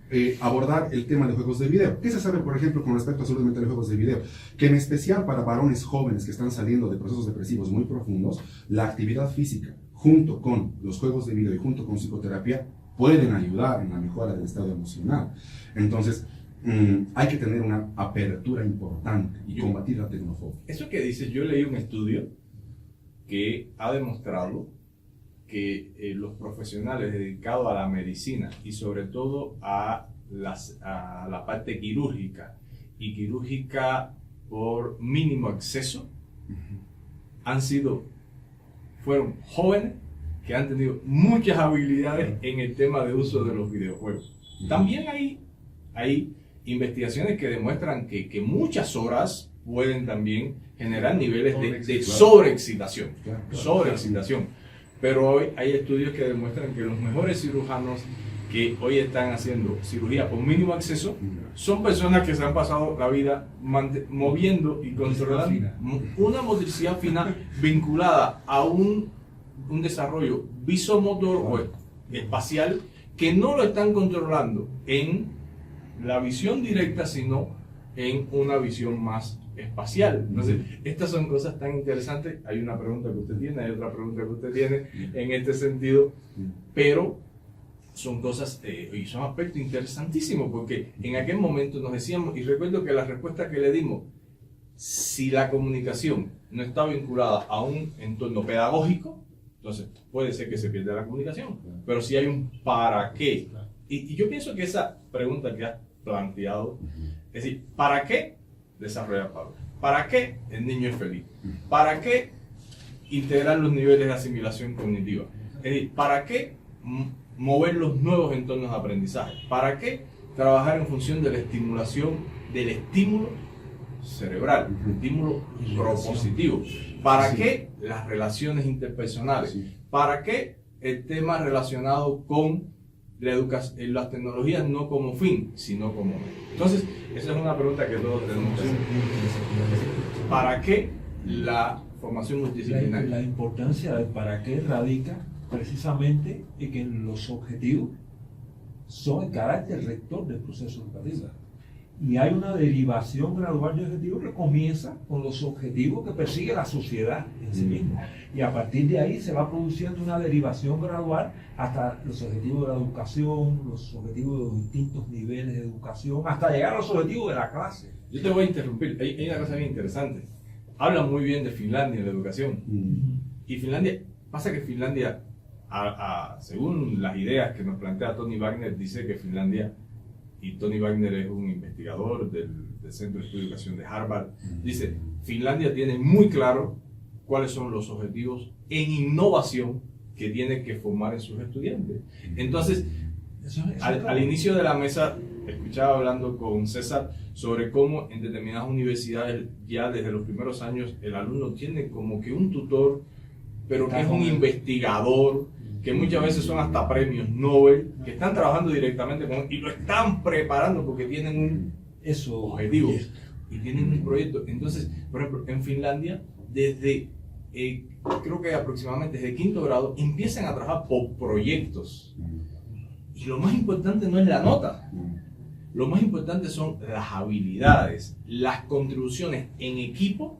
abordar el tema de juegos de video. ¿Qué se sabe, por ejemplo, con respecto a salud mental de juegos de video? Que en especial para varones jóvenes que están saliendo de procesos depresivos muy profundos, la actividad física junto con los juegos de video y junto con psicoterapia pueden ayudar en la mejora del estado emocional. Entonces, hay que tener una apertura importante y combatir la tecnofobia. Eso que dices, yo leí un estudio que ha demostrado que los profesionales dedicados a la medicina y sobre todo a la parte quirúrgica y quirúrgica por mínimo acceso fueron jóvenes que han tenido muchas habilidades en el tema de uso de los videojuegos. También hay investigaciones que demuestran que muchas horas pueden también generar niveles de sobreexcitación. Sobreexcitación. Pero hoy hay estudios que demuestran que los mejores cirujanos que hoy están haciendo cirugía por mínimo acceso son personas que se han pasado la vida moviendo y controlando una motricidad fina vinculada a un desarrollo visomotor o espacial que no lo están controlando en la visión directa, sino en una visión más espacial. Entonces, estas son cosas tan interesantes. Hay una pregunta que usted tiene, hay otra pregunta que usted tiene en este sentido, pero son cosas y son aspectos interesantísimos, porque en aquel momento nos decíamos, y recuerdo que la respuesta que le dimos, si la comunicación no está vinculada a un entorno pedagógico, entonces puede ser que se pierda la comunicación, pero si hay un para qué. Y yo pienso que esa pregunta que has planteado, es decir, ¿para qué desarrollar Pablo? ¿Para qué el niño es feliz? ¿Para qué integrar los niveles de asimilación cognitiva? Es decir, ¿para qué mover los nuevos entornos de aprendizaje? ¿Para qué trabajar en función de la estimulación, del estímulo cerebral, el estímulo propositivo? ¿Para qué las relaciones interpersonales? ¿Para qué el tema relacionado con la educación, las tecnologías no como fin, sino como medio? Entonces, esa es una pregunta que todos tenemos que hacer. ¿Para qué la formación multidisciplinaria? La importancia de para qué radica precisamente en que los objetivos son el carácter rector del proceso educativo. Y hay una derivación gradual de objetivos que comienza con los objetivos que persigue la sociedad en sí misma. Y a partir de ahí se va produciendo una derivación gradual hasta los objetivos de la educación, los objetivos de los distintos niveles de educación, hasta llegar a los objetivos de la clase. Yo te voy a interrumpir. Hay una cosa bien interesante. Habla muy bien de Finlandia en la educación. Y Finlandia, pasa que Finlandia, según las ideas que nos plantea Tony Wagner, dice que Finlandia, y Tony Wagner es un investigador del Centro de Estudio de Educación de Harvard, dice, Finlandia tiene muy claro cuáles son los objetivos en innovación que tiene que formar en sus estudiantes. Entonces, al inicio de la mesa, escuchaba hablando con César sobre cómo en determinadas universidades ya desde los primeros años el alumno tiene como que un tutor, pero que es un investigador, que muchas veces son hasta premios Nobel, que están trabajando directamente con él y lo están preparando porque tienen un objetivo y tienen un proyecto. Entonces, por ejemplo, en Finlandia, desde creo que aproximadamente desde quinto grado, empiezan a trabajar por proyectos. Y lo más importante no es la nota, lo más importante son las habilidades, las contribuciones en equipo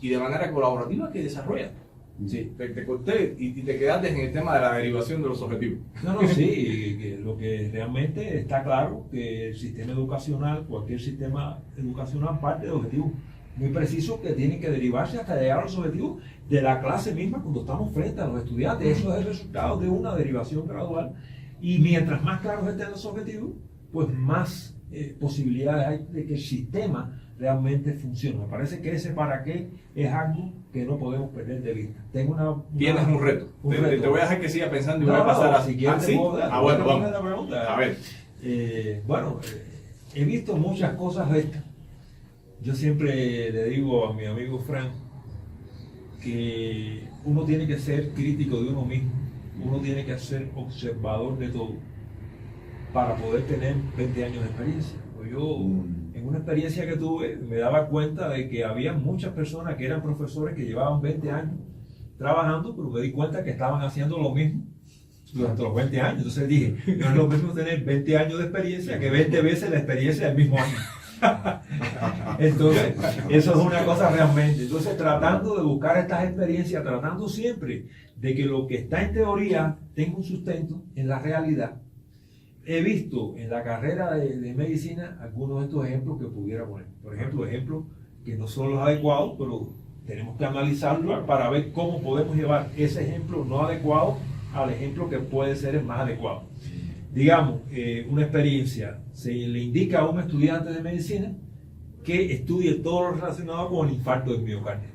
y de manera colaborativa que desarrollan. Sí, te corté y te quedaste en el tema de la derivación de los objetivos. No, sí, que lo que realmente está claro que el sistema educacional, cualquier sistema educacional parte de objetivos muy precisos que tienen que derivarse hasta llegar a los objetivos de la clase misma cuando estamos frente a los estudiantes. Eso es el resultado de una derivación gradual y mientras más claros estén los objetivos, pues más posibilidades hay de que el sistema realmente funcione. Me parece que ese para qué es algo que no podemos perder de vista. Tienes un reto. Te voy a dejar que siga pensando y voy a pasar a... Si quieres, ¿sí? Bueno, vamos. la pregunta. A ver. He visto muchas cosas de estas. Yo siempre le digo a mi amigo Frank que uno tiene que ser crítico de uno mismo, uno tiene que ser observador de todo para poder tener 20 años de experiencia. Yo en en una experiencia que tuve, me daba cuenta de que había muchas personas que eran profesores que llevaban 20 años trabajando, pero me di cuenta que estaban haciendo lo mismo durante los 20 años. Entonces dije, no es lo mismo tener 20 años de experiencia que 20 veces la experiencia del mismo año. Entonces, eso es una cosa realmente. Entonces, tratando de buscar estas experiencias, tratando siempre de que lo que está en teoría tenga un sustento en la realidad. He visto en la carrera de medicina algunos de estos ejemplos que pudiera poner. Por ejemplo, ejemplos que no son los adecuados, pero tenemos que analizarlo para ver cómo podemos llevar ese ejemplo no adecuado al ejemplo que puede ser el más adecuado. Digamos, una experiencia, se le indica a un estudiante de medicina que estudie todo lo relacionado con el infarto del miocardio.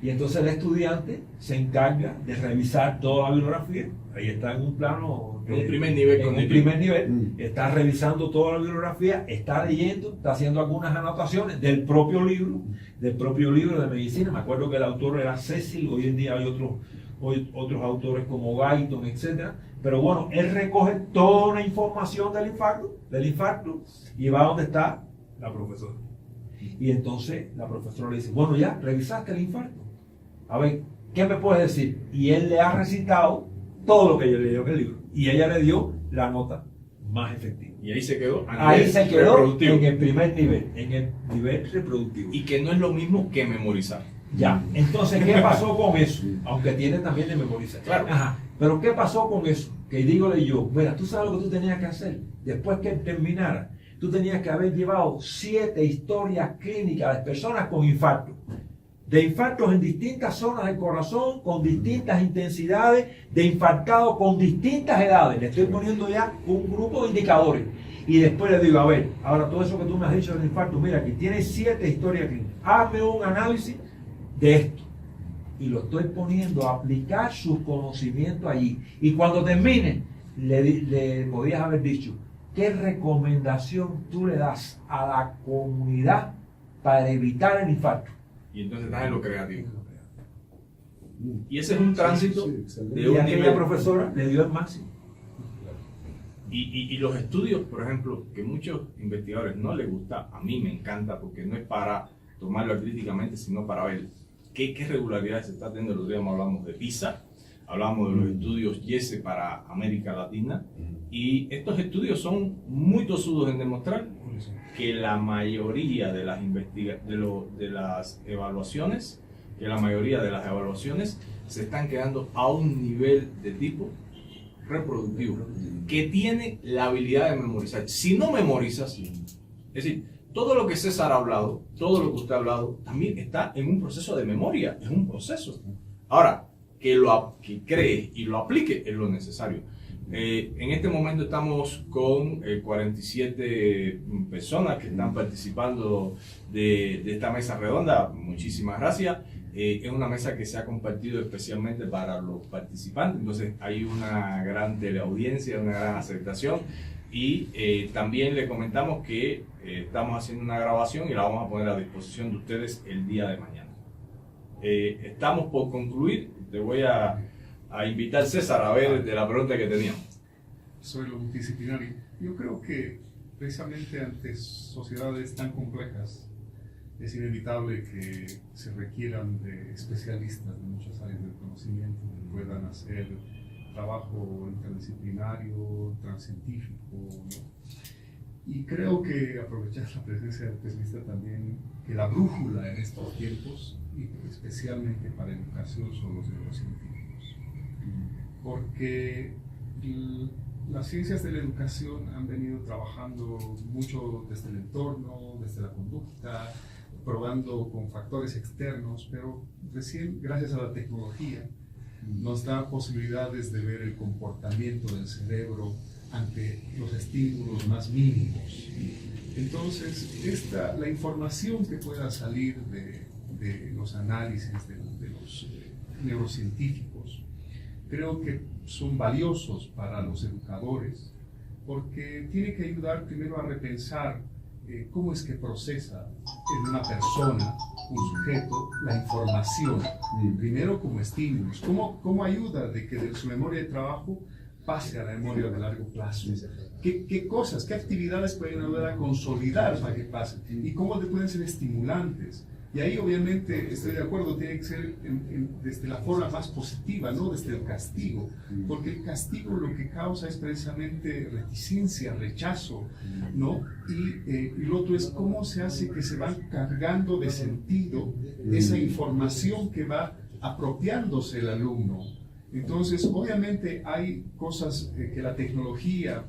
Y entonces el estudiante se encarga de revisar toda la bibliografía. Ahí está en un plano, en un primer nivel, en un primer nivel, está revisando toda la bibliografía, está leyendo, está haciendo algunas anotaciones del propio libro de medicina. Me acuerdo que el autor era Cecil, hoy en día hay otros autores como Guyton, etcétera. Pero bueno, él recoge toda la información del infarto y va a donde está la profesora. Y entonces la profesora le dice, bueno, ya, revisaste el infarto. A ver, ¿qué me puedes decir? Y él le ha recitado todo lo que ella leyó en el libro. Y ella le dio la nota más efectiva. Y ahí se quedó. Ahí se quedó en el primer nivel, en el nivel reproductivo. Y que no es lo mismo que memorizar. Ya, entonces, ¿qué pasó con eso? Aunque tiene también de memorizar. Claro. Ajá. Pero ¿qué pasó con eso? Que dígole yo, mira, tú sabes lo que tú tenías que hacer. Después que terminara, tú tenías que haber llevado 7 historias clínicas de personas con infarto. De infartos en distintas zonas del corazón, con distintas intensidades, de infartados con distintas edades. Le estoy poniendo ya un grupo de indicadores. Y después le digo, a ver, ahora todo eso que tú me has dicho del infarto, mira, aquí tienes 7 historias clínicas. Hazme un análisis de esto. Y lo estoy poniendo a aplicar sus conocimientos allí. Y cuando termine, le podías haber dicho, ¿qué recomendación tú le das a la comunidad para evitar el infarto? Y entonces estás en lo creativo. Y ese es un tránsito de Y un aquella nivel. profesora le dio el máximo. Y los estudios, por ejemplo, que muchos investigadores no les gusta, a mí me encanta porque no es para tomarlo críticamente, sino para ver qué regularidades se está teniendo. El otro día hablamos de PISA, hablamos de los estudios YESE para América Latina, y estos estudios son muy tosudos en demostrar que la mayoría de las evaluaciones se están quedando a un nivel de tipo reproductivo, que tiene la habilidad de memorizar. Si no memorizas, es decir, todo lo que César ha hablado, todo lo que usted ha hablado, también está en un proceso de memoria, es un proceso. Ahora, que cree y lo aplique es lo necesario. En este momento estamos con 47 personas que están participando de esta mesa redonda. Muchísimas gracias. Es una mesa que se ha compartido especialmente para los participantes, entonces hay una gran teleaudiencia, una gran aceptación. Y también les comentamos que estamos haciendo una grabación y la vamos a poner a disposición de ustedes el día de mañana. Estamos por concluir. Te voy a invitar, César, a ver de la pregunta que teníamos. Sobre lo multidisciplinario. Yo creo que precisamente ante sociedades tan complejas es inevitable que se requieran de especialistas de muchas áreas del conocimiento que puedan hacer trabajo interdisciplinario, transcientífico, ¿no? Y creo que aprovechar la presencia del especialista también, que la brújula en estos tiempos, y especialmente para educación, son los neurocientíficos. Porque las ciencias de la educación han venido trabajando mucho desde el entorno, desde la conducta, probando con factores externos, pero recién, gracias a la tecnología, nos da posibilidades de ver el comportamiento del cerebro ante los estímulos más mínimos. Entonces, la información que pueda salir de los análisis de los neurocientíficos, creo que son valiosos para los educadores, porque tiene que ayudar primero a repensar cómo es que procesa en una persona, un sujeto, la información, primero como estímulos, cómo ayuda de que de su memoria de trabajo pase a la memoria de largo plazo. ¿Qué cosas, qué actividades pueden ayudar a consolidar para que pase? ¿Y cómo pueden ser estimulantes? Y ahí obviamente estoy de acuerdo, tiene que ser desde la forma más positiva, no desde el castigo, porque el castigo lo que causa es precisamente reticencia, rechazo, ¿no? Y lo otro es cómo se hace que se van cargando de sentido esa información que va apropiándose el alumno. Entonces, obviamente hay cosas que la tecnología,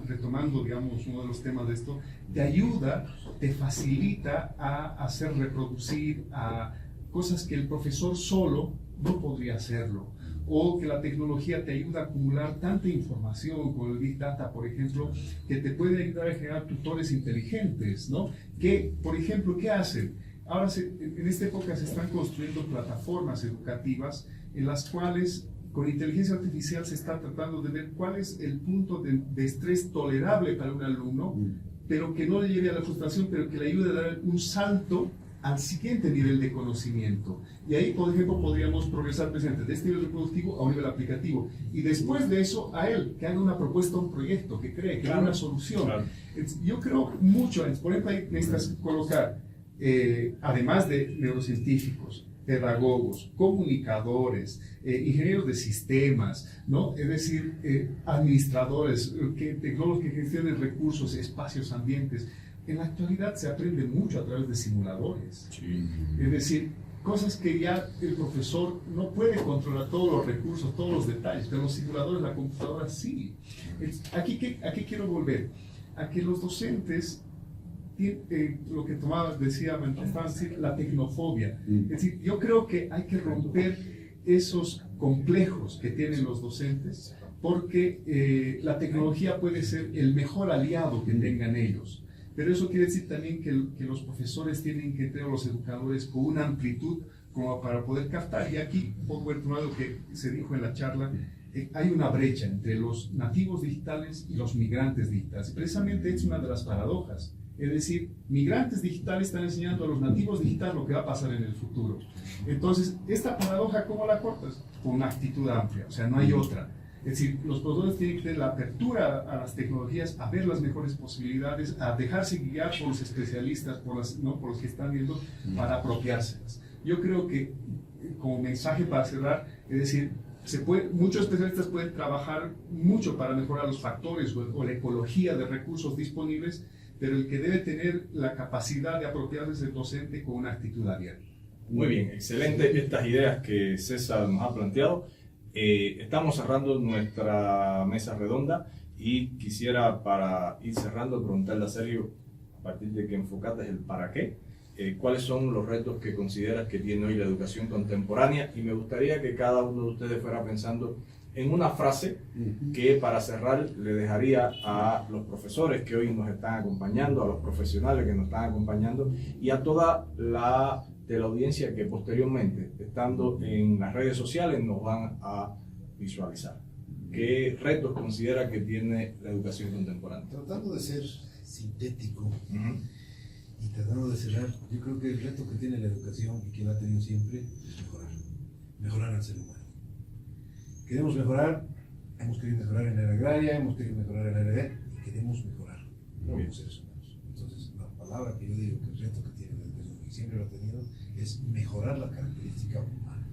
retomando, digamos, uno de los temas de esto, te ayuda, te facilita a hacer reproducir a cosas que el profesor solo no podría hacerlo, o que la tecnología te ayuda a acumular tanta información con el Big Data, por ejemplo, que te puede ayudar a generar tutores inteligentes, ¿no? Que, por ejemplo, ¿qué hacen? Ahora, en esta época se están construyendo plataformas educativas en las cuales con inteligencia artificial se está tratando de ver cuál es el punto de estrés tolerable para un alumno, pero que no le lleve a la frustración, pero que le ayude a dar un salto al siguiente nivel de conocimiento. Y ahí, por ejemplo, podríamos progresar precisamente de este nivel reproductivo a un nivel aplicativo. Y después de eso, a él, que haga una propuesta, un proyecto, que cree, que haga una solución. Claro. Yo creo mucho, por ejemplo, ahí necesitas colocar, además de neurocientíficos, pedagogos, comunicadores, ingenieros de sistemas, ¿no? Es decir, administradores, tecnólogos que gestionen recursos, espacios, ambientes. En la actualidad se aprende mucho a través de simuladores. Sí. Es decir, cosas que ya el profesor no puede controlar todos los recursos, todos los detalles, pero los simuladores, la computadora sí. Aquí quiero volver a que los docentes, lo que decía, la tecnofobia. Es decir, yo creo que hay que romper esos complejos que tienen los docentes, porque la tecnología puede ser el mejor aliado que tengan ellos. Pero eso quiere decir también que los profesores tienen que tener, los educadores, con una amplitud como para poder captar. Y aquí, un poco retomando lo que se dijo en la charla, hay una brecha entre los nativos digitales y los migrantes digitales. Y precisamente es una de las paradojas. Es decir, migrantes digitales están enseñando a los nativos digitales lo que va a pasar en el futuro. Entonces, esta paradoja, ¿cómo la cortas? Con una actitud amplia, o sea, no hay otra. Es decir, los profesores tienen que tener la apertura a las tecnologías, a ver las mejores posibilidades, a dejarse guiar por los especialistas, por los que están viendo, para apropiárselas. Yo creo que, como mensaje para cerrar, es decir, muchos especialistas pueden trabajar mucho para mejorar los factores o la ecología de recursos disponibles, pero el que debe tener la capacidad de apropiarse es el docente con una actitud abierta. Muy bien, excelente estas ideas que César nos ha planteado. Estamos cerrando nuestra mesa redonda y quisiera, para ir cerrando, preguntarle a Sergio, a partir de que enfocaste el para qué, cuáles son los retos que consideras que tiene hoy la educación contemporánea, y me gustaría que cada uno de ustedes fuera pensando en una frase que, para cerrar, le dejaría a los profesores que hoy nos están acompañando, a los profesionales que nos están acompañando y a toda la audiencia que posteriormente, estando en las redes sociales, nos van a visualizar. ¿Qué retos considera que tiene la educación contemporánea? Tratando de ser sintético y tratando de cerrar, yo creo que el reto que tiene la educación y que la ha tenido siempre es mejorar al ser humano. Queremos mejorar, hemos querido mejorar en la era agraria, hemos querido mejorar en la era y queremos mejorar como seres humanos. Entonces, la palabra que yo digo que el reto que tiene la educación y siempre lo ha tenido es mejorar la característica humana.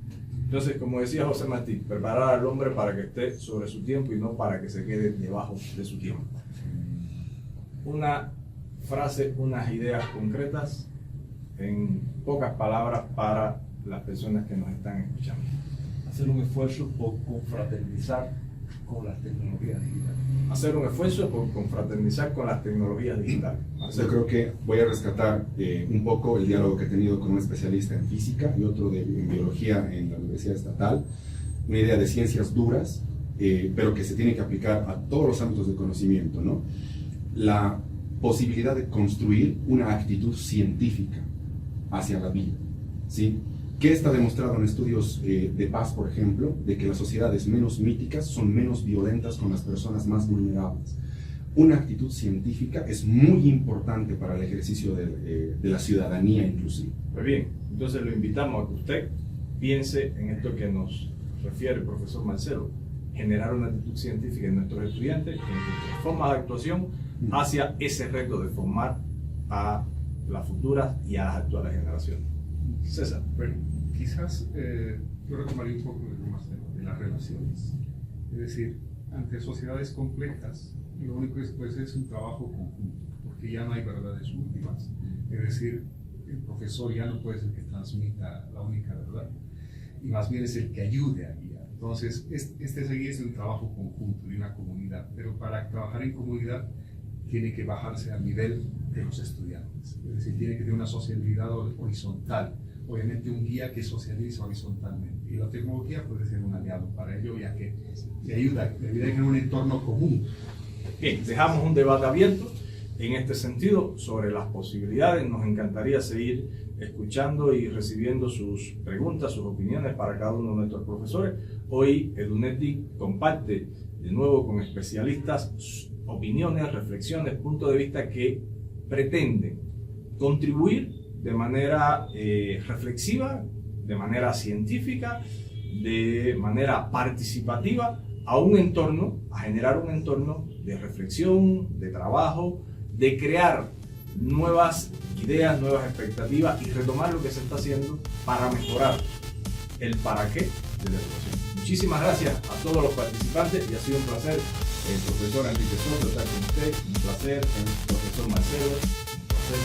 Entonces, como decía José Martí, preparar al hombre para que esté sobre su tiempo y no para que se quede debajo de su tiempo. Una frase, unas ideas concretas, en pocas palabras, para las personas que nos están escuchando. Hacer un esfuerzo por confraternizar con las tecnologías digitales. Hacer un esfuerzo por confraternizar con las tecnologías digitales. Yo creo que voy a rescatar un poco el diálogo que he tenido con un especialista en física y otro en biología en la Universidad Estatal. Una idea de ciencias duras, pero que se tiene que aplicar a todos los ámbitos del conocimiento, ¿no? La posibilidad de construir una actitud científica hacia la vida, ¿sí? ¿Qué está demostrado en estudios de paz, por ejemplo? De que las sociedades menos míticas son menos violentas con las personas más vulnerables. Una actitud científica es muy importante para el ejercicio de la ciudadanía inclusive. Muy bien, entonces lo invitamos a que usted piense en esto que nos refiere el profesor Marcelo. generar una actitud científica en nuestros estudiantes, en nuestras formas de actuación hacia ese reto de formar a las futuras y a las actuales generaciones. César. Bueno, quizás yo retomaría un poco de las relaciones. Es decir, ante sociedades complejas, lo único que después es un trabajo conjunto, porque ya no hay verdades últimas. Es decir, el profesor ya no puede ser el que transmita la única verdad, y más bien es el que ayude a guiar. Entonces, este guía es un trabajo conjunto de una comunidad, pero para trabajar en comunidad tiene que bajarse al nivel de los estudiantes. Es decir, tiene que tener una sociabilidad horizontal. Obviamente un guía que socializa horizontalmente. Y la tecnología puede ser un aliado para ello, ya que le ayuda a crear un entorno común. Bien, dejamos un debate abierto en este sentido sobre las posibilidades. Nos encantaría seguir escuchando y recibiendo sus preguntas, sus opiniones para cada uno de nuestros profesores. Hoy Edunetic comparte de nuevo con especialistas opiniones, reflexiones, puntos de vista que pretenden contribuir de manera reflexiva, de manera científica, de manera participativa a un entorno, a generar un entorno de reflexión, de trabajo, de crear nuevas ideas, nuevas expectativas y retomar lo que se está haciendo para mejorar el para qué de la educación. Muchísimas gracias a todos los participantes y ha sido un placer, el profesor Enrique Soto, estar con usted, un placer, el profesor Marcelo, un placer,